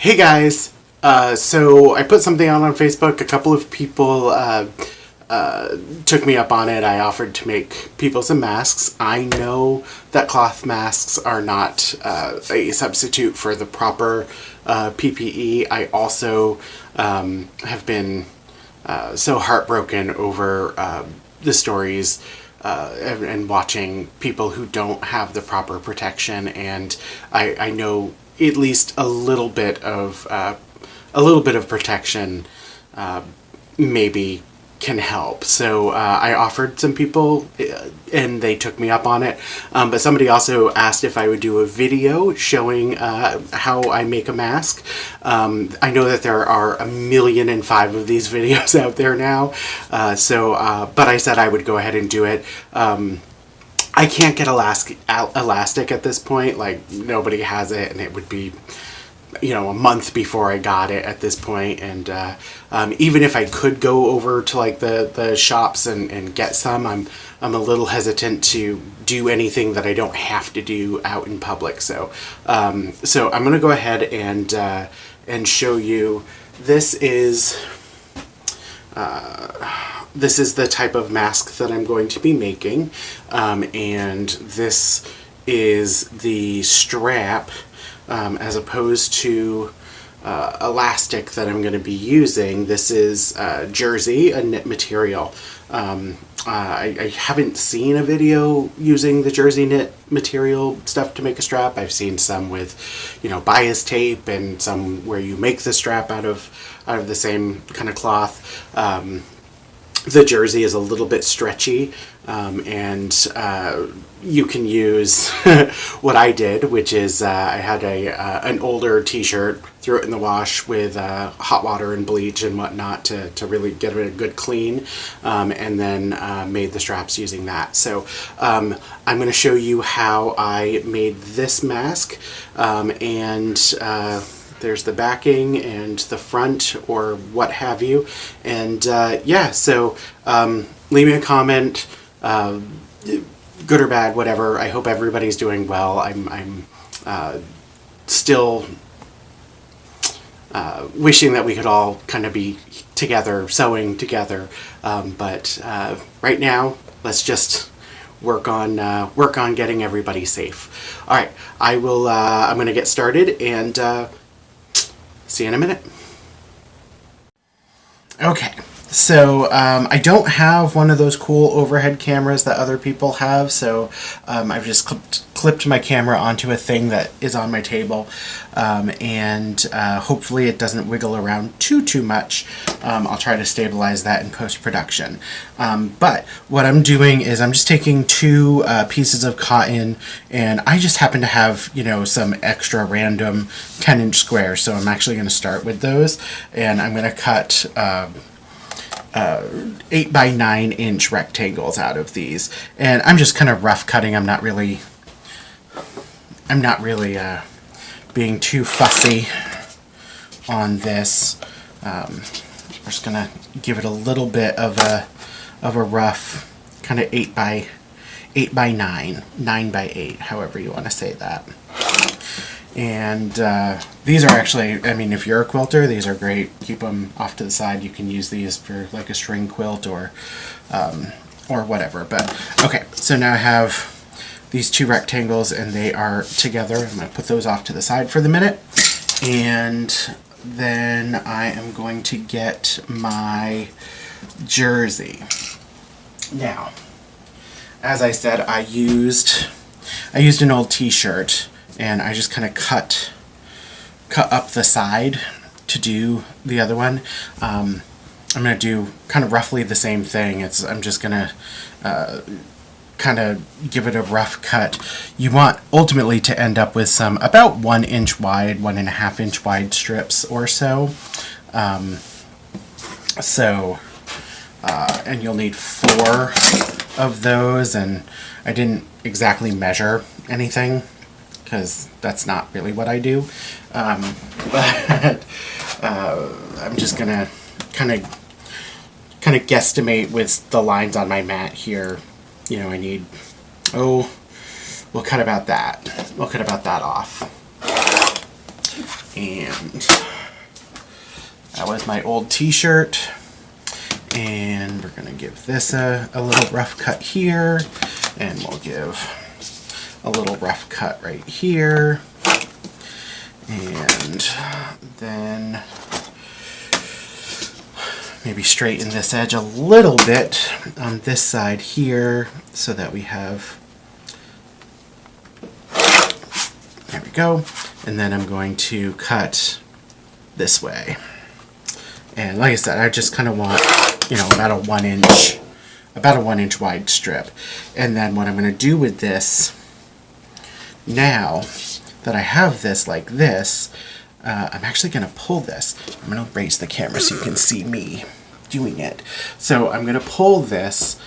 Hey guys, so I put something out on Facebook. A couple of people took me up on it. I offered to make people some masks. I know that cloth masks are not a substitute for the proper PPE. I also have been so heartbroken over the stories and watching people who don't have the proper protection, and I know at least a little bit of protection maybe can help. So I offered some people and they took me up on it. But somebody also asked if I would do a video showing how I make a mask. I know that there are 1,000,005 of these videos out there now. But I said I would go ahead and do it. I can't get elastic at this point. Like, nobody has it, and it would be, a month before I got it at this point. And even if I could go over to like the shops and get some, I'm a little hesitant to do anything that I don't have to do out in public. So I'm gonna go ahead and show you. This is the type of mask that I'm going to be making, and this is the strap as opposed to elastic that I'm going to be using. This is jersey, a knit material. I haven't seen a video using the jersey knit material stuff to make a strap. I've seen some with, bias tape, and some where you make the strap out of the same kind of cloth. The jersey is a little bit stretchy, and you can use what I did, which is I had an older t-shirt, threw it in the wash with hot water and bleach and whatnot to really get it a good clean, and then made the straps using that. So I'm going to show you how I made this mask, and there's the backing and the front, or what have you. And so leave me a comment, good or bad, whatever. I hope everybody's doing well. I'm still wishing that we could all kind of be together, sewing together. But right now, let's just work on getting everybody safe. All right, I'm going to get started, and see you in a minute. Okay, so I don't have one of those cool overhead cameras that other people have, so I've just clipped my camera onto a thing that is on my table, and hopefully it doesn't wiggle around too much. I'll try to stabilize that in post-production. But what I'm doing is I'm just taking two pieces of cotton, and I just happen to have, some extra random 10-inch squares, so I'm actually going to start with those, and I'm going to cut 8 by 9 inch rectangles out of these, and I'm just kind of rough cutting. I'm not really being too fussy on this. I'm just gonna give it a little bit of a rough kind of 8 by 9, 9 by 8, however you want to say that. And these are actually, if you're a quilter, these are great. Keep them off to the side. You can use these for like a string quilt or whatever. But okay, so now I have these two rectangles, and they are together. I'm going to put those off to the side for the minute, and then I am going to get my jersey. Now, as I said, I used an old t-shirt, and I just kind of cut up the side to do the other one. I'm going to do kind of roughly the same thing. I'm just going to kind of give it a rough cut. You want ultimately to end up with some about 1 inch wide, 1.5 inch wide strips or so. And you'll need 4 of those, and I didn't exactly measure anything, because that's not really what I do. But I'm just gonna kind of guesstimate with the lines on my mat here. I need, we'll cut about that. We'll cut about that off. And that was my old t-shirt. And we're going to give this a little rough cut here. And we'll give a little rough cut right here. And then maybe straighten this edge a little bit on this side here so that we have, there we go. And then I'm going to cut this way. And like I said, I just kind of want, you know, about a 1 inch wide strip. And then what I'm going to do with this, now that I have this like this, I'm actually going to pull this. I'm going to raise the camera so you can see me doing it. So I'm going to pull this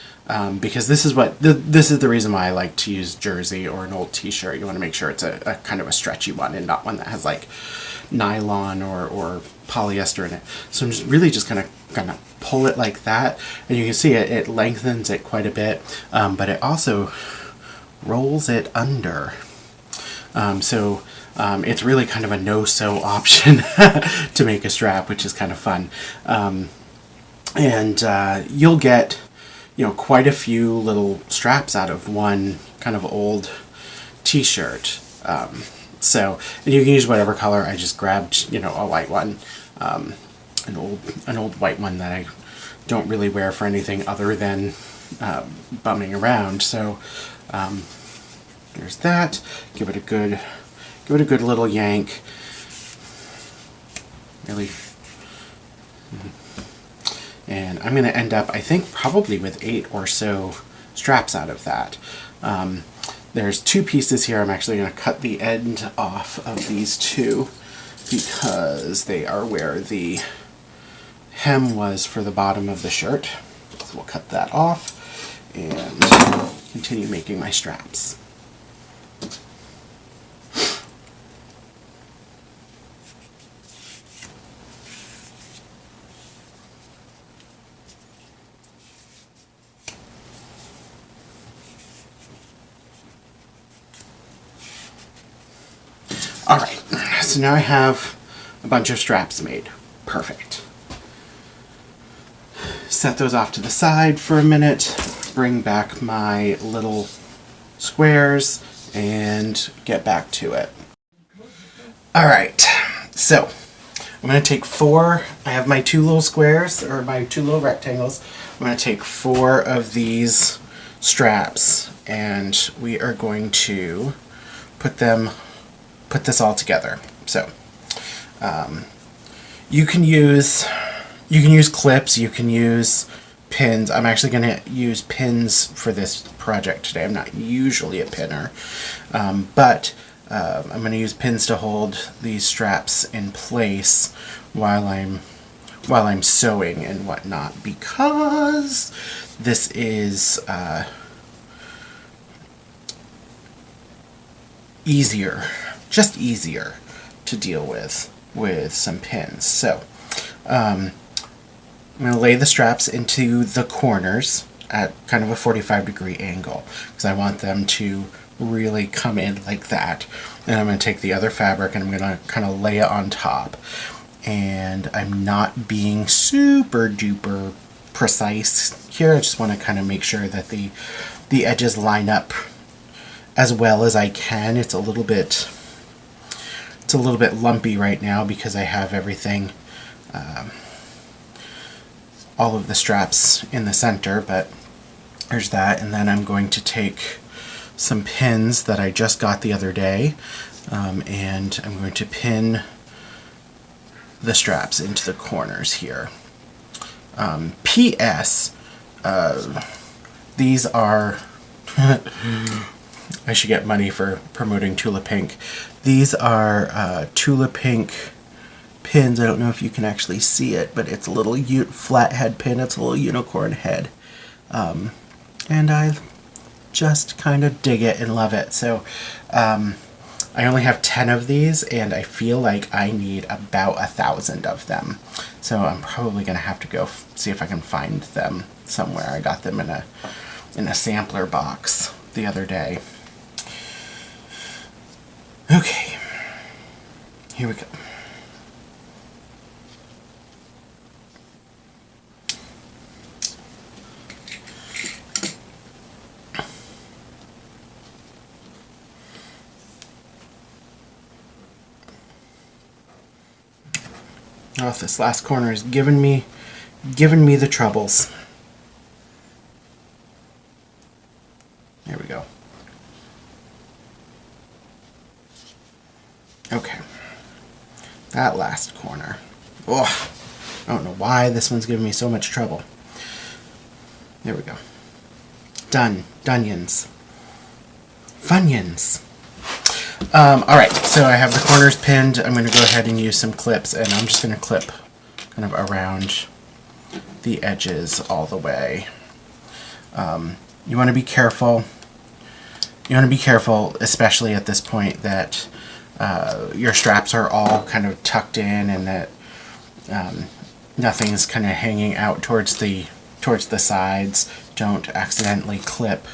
because this is the reason why I like to use jersey or an old t-shirt. You want to make sure it's a kind of a stretchy one and not one that has like nylon or polyester in it. So I'm just going to pull it like that, and you can see it lengthens it quite a bit, but it also rolls it under. So it's really kind of a no-sew option to make a strap, which is kind of fun. And you'll get, you know, quite a few little straps out of one kind of old t-shirt. So, and you can use whatever color. I just grabbed, you know, a white one, an old white one that I don't really wear for anything other than bumming around. So there's that. Give it a good little yank. Really. And I'm going to end up, I think, probably with 8 or so straps out of that. There's 2 pieces here. I'm actually going to cut the end off of these 2 because they are where the hem was for the bottom of the shirt. So we'll cut that off and continue making my straps. Alright, so now I have a bunch of straps made. Perfect. Set those off to the side for a minute, bring back my little squares, and get back to it. Alright, so I'm going to take 4, I have my 2 little squares, or my 2 little rectangles. I'm going to take 4 of these straps, and we are going to put this all together. So you can use clips, you can use pins. I'm actually going to use pins for this project today. I'm not usually a pinner, but I'm going to use pins to hold these straps in place while I'm sewing and whatnot, because this is easier to deal with some pins. So I'm going to lay the straps into the corners at kind of a 45-degree angle because I want them to really come in like that. And I'm going to take the other fabric and I'm going to kind of lay it on top. And I'm not being super duper precise here. I just want to kind of make sure that the edges line up as well as I can. It's a little bit lumpy right now because I have everything, all of the straps in the center, but there's that. And then I'm going to take some pins that I just got the other day, and I'm going to pin the straps into the corners here. P.S. These are I should get money for promoting Tula Pink. These are Tula Pink pins. I don't know if you can actually see it, but it's a little flat head pin. It's a little unicorn head. And I just kind of dig it and love it. So I only have 10 of these, and I feel like I need about 1,000 of them. So I'm probably going to have to go see if I can find them somewhere. I got them in a sampler box the other day. Okay, here we go. Oh, this last corner is giving me the troubles. There we go. Okay. That last corner. Oh, I don't know why this one's giving me so much trouble. There we go. Done. Dunions. Funyuns. Alright, so I have the corners pinned. I'm going to go ahead and use some clips, and I'm just going to clip kind of around the edges all the way. You want to be careful. You want to be careful, especially at this point, that your straps are all kind of tucked in and that nothing's kind of hanging out towards the sides. Don't accidentally clip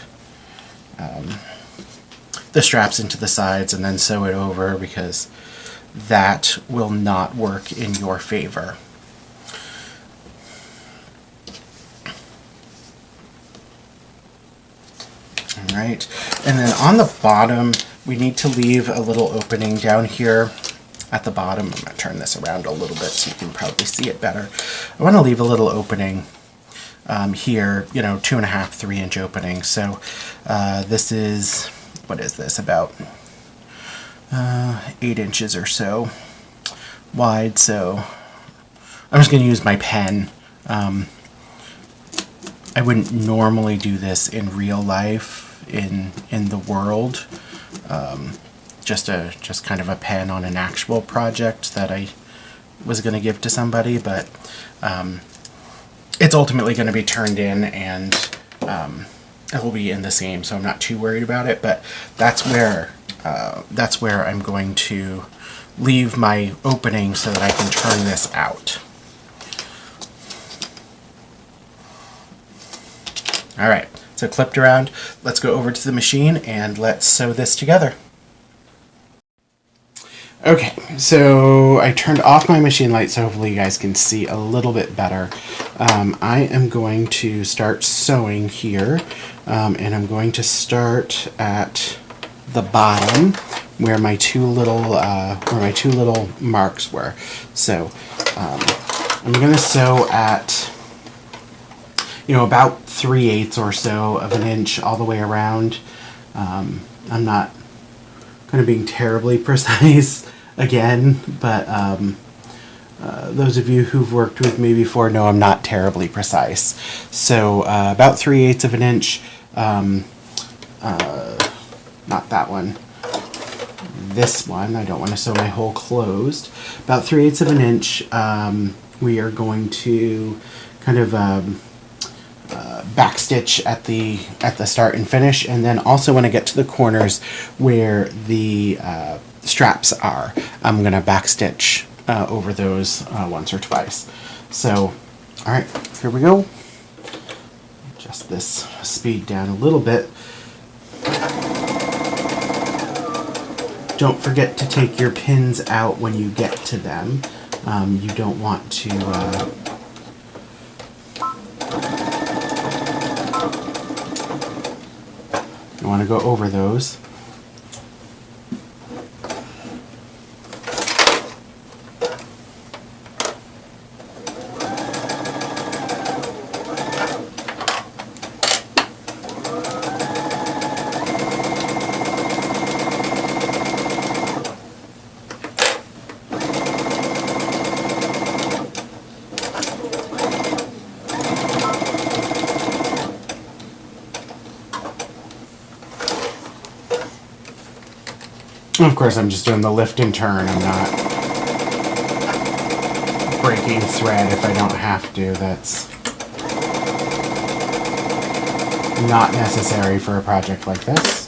the straps into the sides and then sew it over, because that will not work in your favor. Alright, and then on the bottom we need to leave a little opening down here at the bottom. I'm going to turn this around a little bit so you can probably see it better. I want to leave a little opening here, 2.5, 3 inch opening. So this is, what is this, about 8 inches or so wide. So I'm just going to use my pen. I wouldn't normally do this in real life in the world. Just kind of a pen on an actual project that I was going to give to somebody, but it's ultimately going to be turned in, and it will be in the same, so I'm not too worried about it. But that's where I'm going to leave my opening so that I can turn this out. All right, so clipped around. Let's go over to the machine and let's sew this together. Okay, so I turned off my machine light so hopefully you guys can see a little bit better. I am going to start sewing here, and I'm going to start at the bottom where my two little marks were. So I'm going to sew at about 3/8 or so of an inch all the way around. I'm not kind of being terribly precise again, but those of you who've worked with me before know I'm not terribly precise. So about 3/8 of an inch, not that one, this one, I don't want to sew my hole closed. About 3/8 of an inch, we are going to kind of backstitch at the start and finish, and then also when I get to the corners where the straps are, I'm gonna backstitch over those once or twice. So, all right, here we go. Adjust this speed down a little bit. Don't forget to take your pins out when you get to them. You don't want to you want to go over those. Of course, I'm just doing the lift and turn. I'm not breaking thread if I don't have to. That's not necessary for a project like this.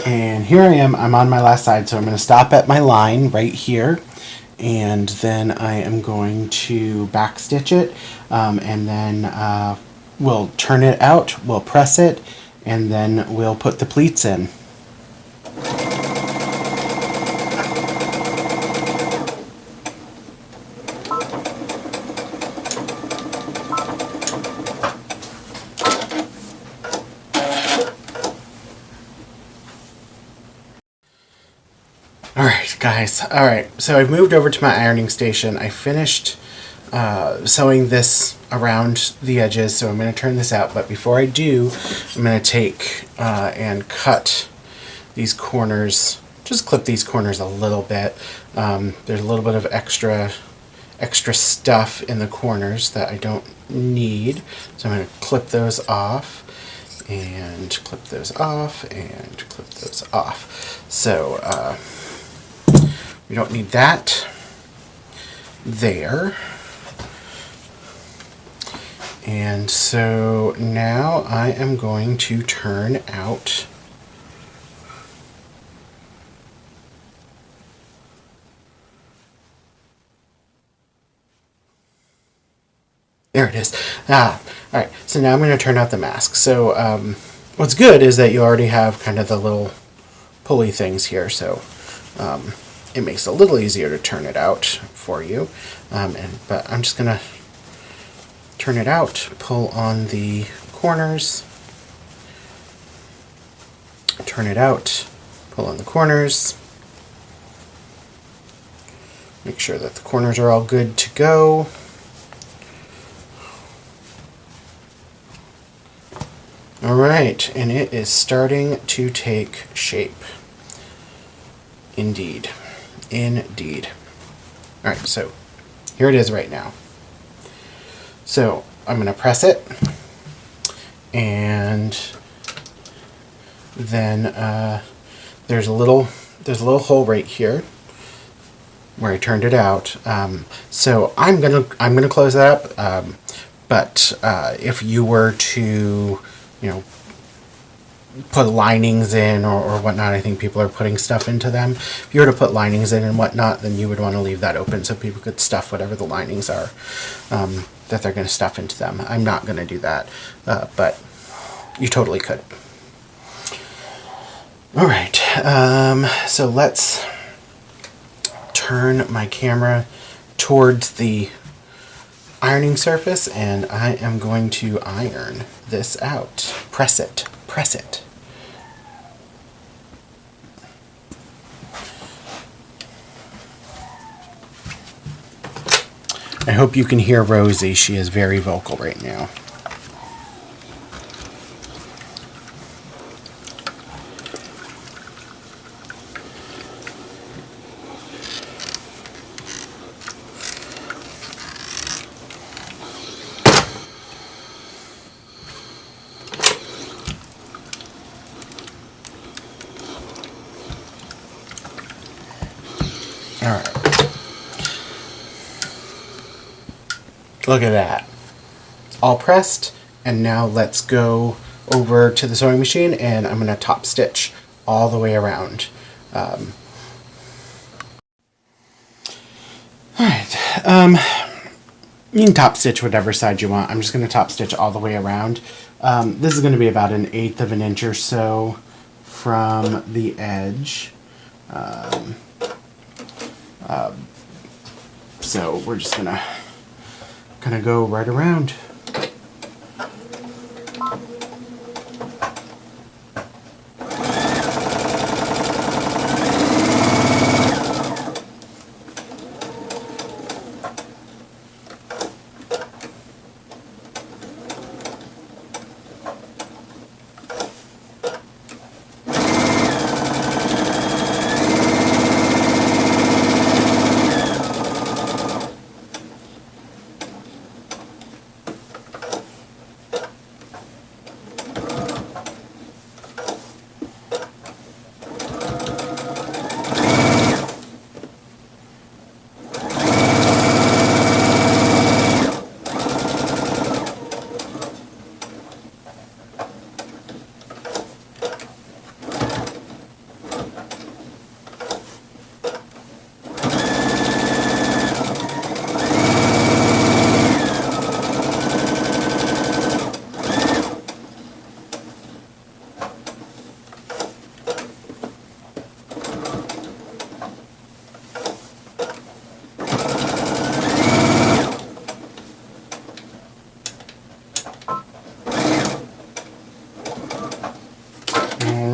And here I am, I'm on my last side, so I'm going to stop at my line right here, and then I am going to back stitch it, and then we'll turn it out, we'll press it, and then we'll put the pleats in. Alright guys, alright, so I've moved over to my ironing station. I finished sewing this around the edges, so I'm going to turn this out, but before I do, I'm going to take and cut these corners, just clip these corners a little bit. There's a little bit of extra stuff in the corners that I don't need, so I'm going to clip those off, and clip those off, and clip those off. So, we don't need that there. And so now I am going to turn out there it is. All right, so now I'm going to turn out the mask. So what's good is that you already have kind of the little pulley things here, so it makes it a little easier to turn it out for you. But I'm just going to turn it out, pull on the corners, turn it out, pull on the corners, make sure that the corners are all good to go. Alright, and it is starting to take shape. Indeed. Indeed. Alright, so here it is right now. So I'm going to press it, and then there's a little hole right here where I turned it out. So I'm gonna close that up. But if you were to, put linings in or whatnot, I think people are putting stuff into them. If you were to put linings in and whatnot, then you would want to leave that open so people could stuff whatever the linings are that they're going to stuff into them. I'm not going to do that, but you totally could. Alright, so let's turn my camera towards the ironing surface, and I am going to iron this out. Press it. Press it. I hope you can hear Rosie. She is very vocal right now. Alright. Look at that. It's all pressed, and now let's go over to the sewing machine, and I'm going to top stitch all the way around. Alright. You can top stitch whatever side you want. I'm just going to top stitch all the way around. This is going to be about 1/8 of an inch or so from the edge. So we're just gonna go right around.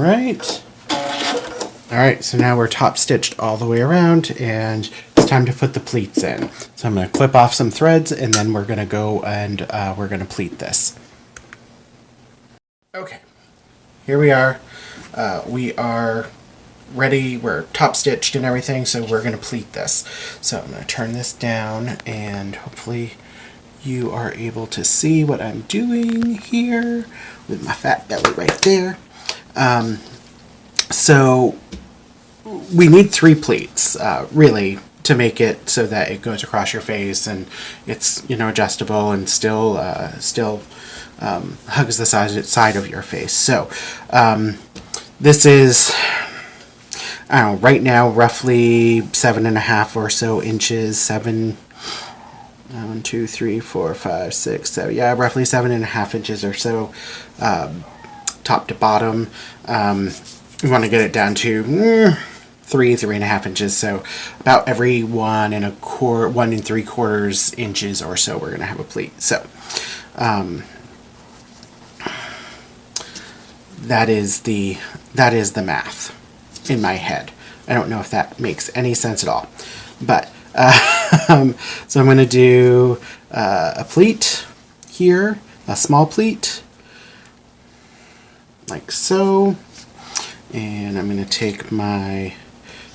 right. All right, so now we're top stitched all the way around, and it's time to put the pleats in. So I'm going to clip off some threads, and then we're going to go and we're going to pleat this. Okay, here we are. We are ready. We're top stitched and everything, so we're going to pleat this. So I'm going to turn this down, and hopefully you are able to see what I'm doing here with my fat belly right there. So we need 3 pleats, really, to make it so that it goes across your face and it's, you know, adjustable and still hugs the side of your face. So this is, I don't know, right now roughly 7.5 or so inches. 1, 2, 3, 4, 5, 6, 7. Yeah, roughly 7.5 inches or so, top to bottom. We want to get it down to 3.5 inches. So about every 1 3/4 inches or so, we're going to have a pleat. So that is the math in my head. I don't know if that makes any sense at all, but so I'm going to do a pleat here, a small pleat, like so, and I'm going to take my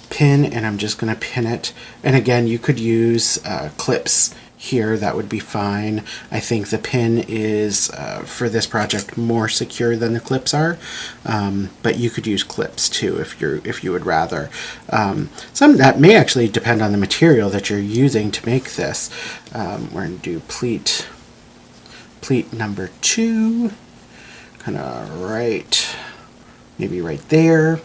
pin and I'm just going to pin it. And again, you could use clips here, that would be fine. I think the pin is for this project more secure than the clips are, but you could use clips too if you would rather. Some that may actually depend on the material that you're using to make this. We're going to do pleat number 2, kind of maybe right there.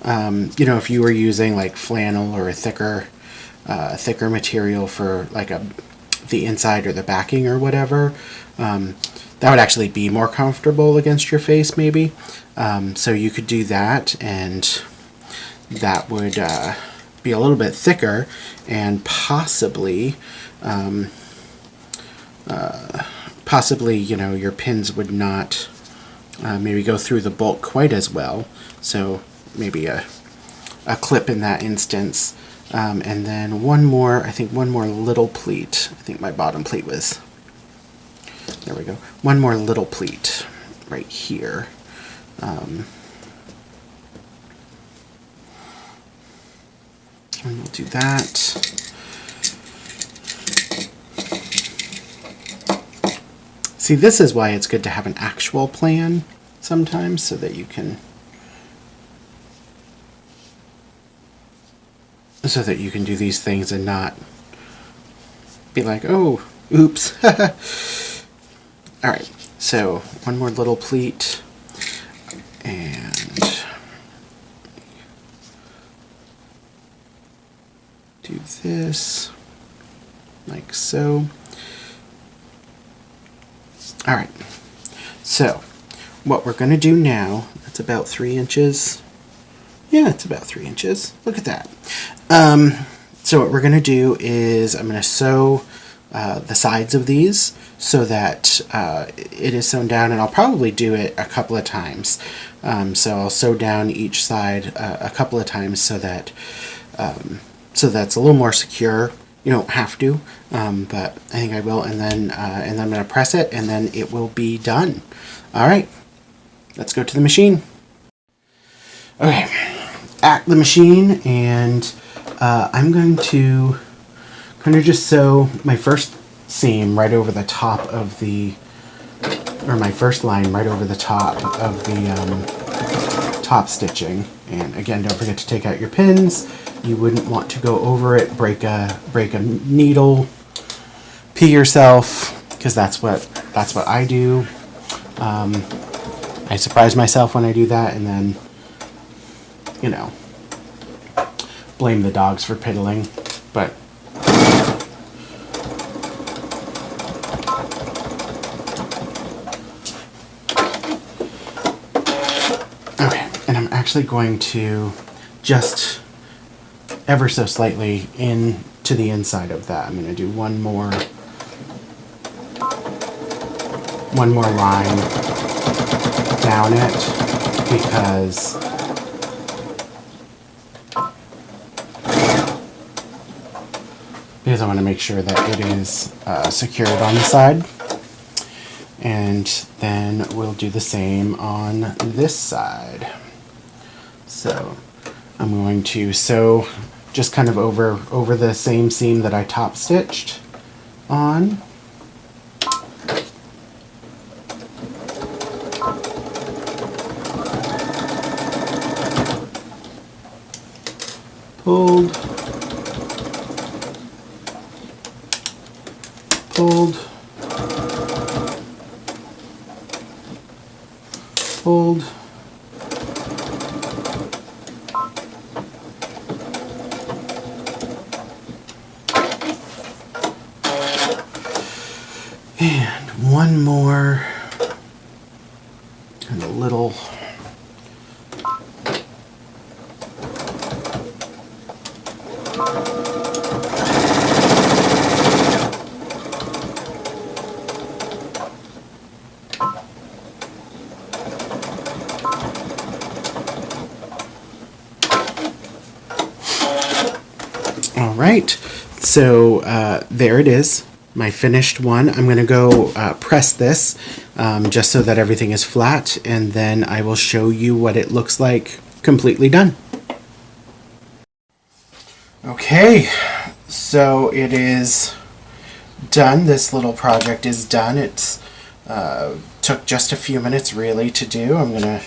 You know, if you were using like flannel or a thicker material for like the inside or the backing or whatever, that would actually be more comfortable against your face maybe. So you could do that, and that would be a little bit thicker, and possibly you know, your pins would not maybe go through the bolt quite as well. So maybe a clip in that instance. And then one more little pleat. I think my bottom pleat was, there we go. One more little pleat right here. And we'll do that. See, this is why it's good to have an actual plan sometimes, so that you can do these things and not be like, oh, oops. All right, so one more little pleat, and do this like so. All right, so what we're going to do now, that's about 3 inches. Yeah, it's about 3 inches. Look at that. So what we're going to do is I'm going to sew the sides of these so that it is sewn down, and I'll probably do it a couple of times. So I'll sew down each side a couple of times so that that's a little more secure. You don't have to, but I think I will, and then I'm going to press it, and then it will be done. All right, let's go to the machine. Okay, at the machine, and I'm going to kind of just sew my first seam right over the top of my first line right over the top of the top stitching. And again, don't forget to take out your pins. You wouldn't want to go over it, break a needle, pee yourself, because that's what I do. I surprise myself when I do that, and then, you know, blame the dogs for piddling. But okay, and I'm actually going to just ever so slightly into the inside of that. I'm going to do one more line down it. because I want to make sure that it is secured on the side. And then we'll do the same on this side. So I'm going to sew just kind of over the same seam that I top stitched on. Pulled, pulled, pulled, and one more, and a little. All right, so there it is, my finished one. I'm going to go press this just so that everything is flat, and then I will show you what it looks like completely done. Okay, so it is done. This little project is done. It's took just a few minutes really to do. I'm going to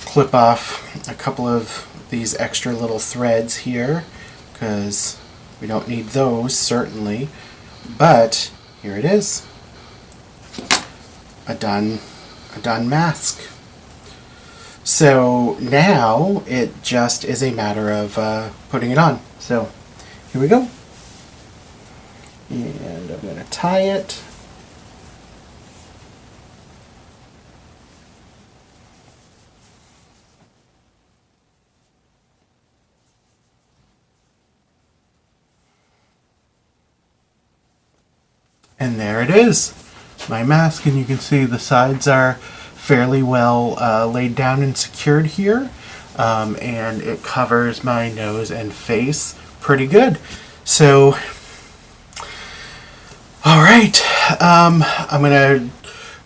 clip off a couple of these extra little threads here, because we don't need those, certainly. But here it is, a done mask. So now it just is a matter of putting it on. So here we go. And I'm going to tie it. And there it is, my mask, and you can see the sides are fairly well laid down and secured here, and it covers my nose and face pretty good. So, all right, I'm gonna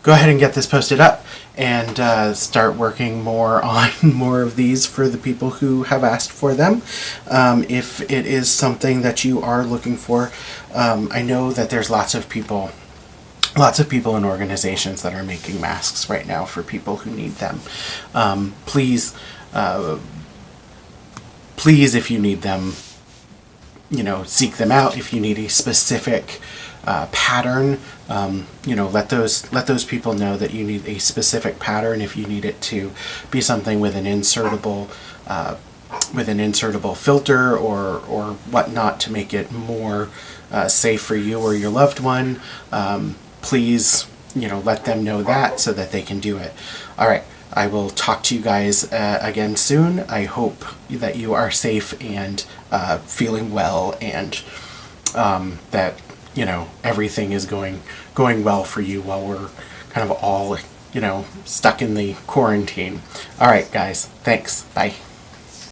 go ahead and get this posted up and start working more on more of these for the people who have asked for them. If it is something that you are looking for, I know that there's lots of people and organizations that are making masks right now for people who need them. Please, if you need them, seek them out. If you need a specific pattern, let those people know that you need a specific pattern. If you need it to be something with an insertable filter or whatnot to make it more safe for you or your loved one, please let them know that so that they can do it. All right, I will talk to you guys again soon. I hope that you are safe and feeling well, and that everything is going well for you while we're kind of all stuck in the quarantine. All right, guys, thanks. Bye.